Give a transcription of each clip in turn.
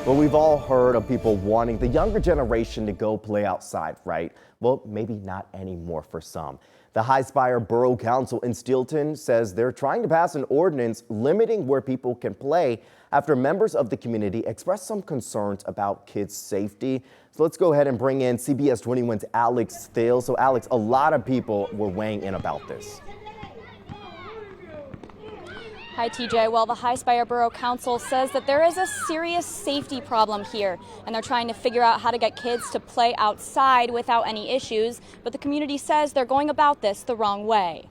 Well, we've all heard of people wanting the younger generation to go play outside, right? Well, maybe not anymore for some. The Highspire Borough Council in Steelton says they're trying to pass an ordinance limiting where people can play after members of the community expressed some concerns about kids' safety. So let's go ahead and bring in CBS 21's Alex Thiel. So Alex, a lot of people were weighing in about this. Hi, TJ. Well, the Highspire Borough Council says that there is a serious safety problem here, and they're trying to figure out how to get kids to play outside without any issues. But the community says they're going about this the wrong way.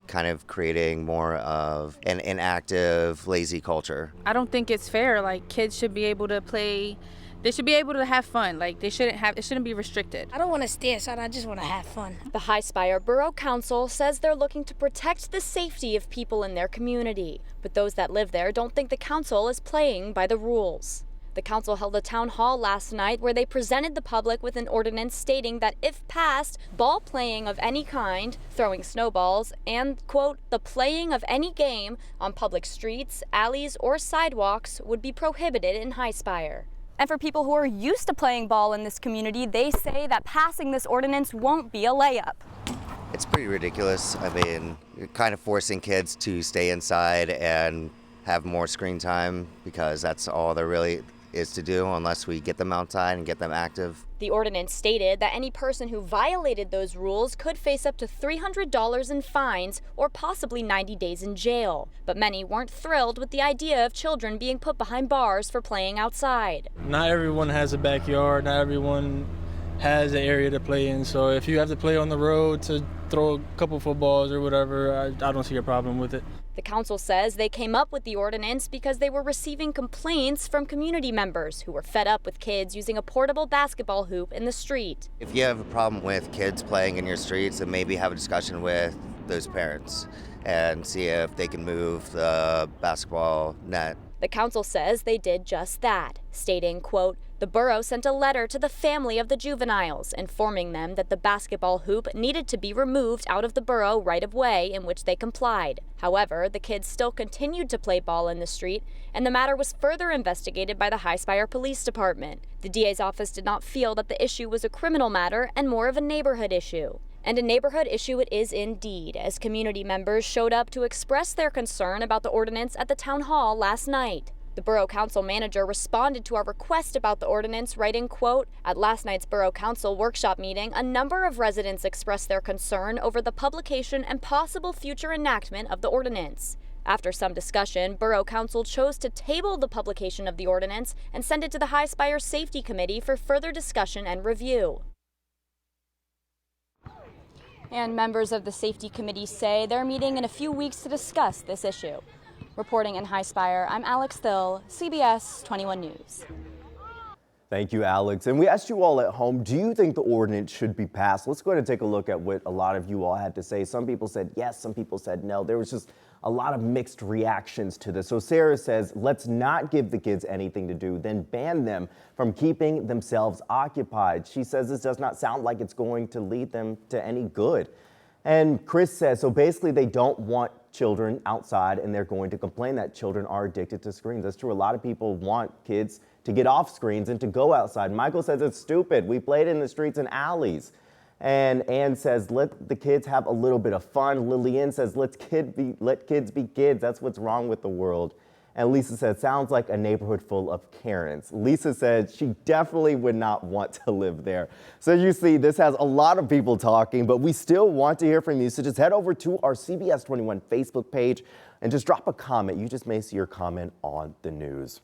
Kind of creating more of an inactive, lazy culture. I don't think it's fair. Like, kids should be able to play. They should be able to have fun. Like, it shouldn't be restricted. I don't want to stay outside, I just want to have fun. The Highspire Borough Council says they're looking to protect the safety of people in their community. But those that live there don't think the council is playing by the rules. The council held a town hall last night where they presented the public with an ordinance stating that if passed, ball playing of any kind, throwing snowballs, and, quote, the playing of any game on public streets, alleys, or sidewalks would be prohibited in Highspire. And for people who are used to playing ball in this community, they say that passing this ordinance won't be a layup. It's pretty ridiculous. I mean, you're kind of forcing kids to stay inside and have more screen time because that's all there really is to do unless we get them outside and get them active. The ordinance stated that any person who violated those rules could face up to $300 in fines or possibly 90 days in jail. But many weren't thrilled with the idea of children being put behind bars for playing outside. Not everyone has a backyard, not everyone has an area to play in, so if you have to play on the road to throw a couple footballs or whatever, I don't see a problem with it. The council says they came up with the ordinance because they were receiving complaints from community members who were fed up with kids using a portable basketball hoop in the street. If you have a problem with kids playing in your streets, then maybe have a discussion with those parents and see if they can move the basketball net. The council says they did just that, stating, quote, the borough sent a letter to the family of the juveniles informing them that the basketball hoop needed to be removed out of the borough right-of-way, in which they complied. However, the kids still continued to play ball in the street, and the matter was further investigated by the Highspire Police Department. The DA's office did not feel that the issue was a criminal matter and more of a neighborhood issue. And a neighborhood issue it is indeed, as community members showed up to express their concern about the ordinance at the town hall last night. The Borough Council manager responded to our request about the ordinance, writing, quote, at last night's Borough Council workshop meeting, a number of residents expressed their concern over the publication and possible future enactment of the ordinance. After some discussion, Borough Council chose to table the publication of the ordinance and send it to the Highspire Safety Committee for further discussion and review. And members of the Safety Committee say they're meeting in a few weeks to discuss this issue. Reporting in Highspire, I'm Alex Thiel, CBS 21 News. Thank you, Alex. And we asked you all at home, do you think the ordinance should be passed? Let's go ahead and take a look at what a lot of you all had to say. Some people said yes, some people said no. There was just a lot of mixed reactions to this. So Sarah says, let's not give the kids anything to do, then ban them from keeping themselves occupied. She says this does not sound like it's going to lead them to any good. And Chris says, so basically they don't want children outside and they're going to complain that children are addicted to screens. That's true. A lot of people want kids to get off screens and to go outside. Michael says it's stupid. We played in the streets and alleys. And Ann says, let the kids have a little bit of fun. Lillian says, let kids be kids. That's what's wrong with the world. And Lisa said, sounds like a neighborhood full of Karens. Lisa said she definitely would not want to live there. So you see, this has a lot of people talking, but we still want to hear from you. So just head over to our CBS 21 Facebook page and just drop a comment. You just may see your comment on the news.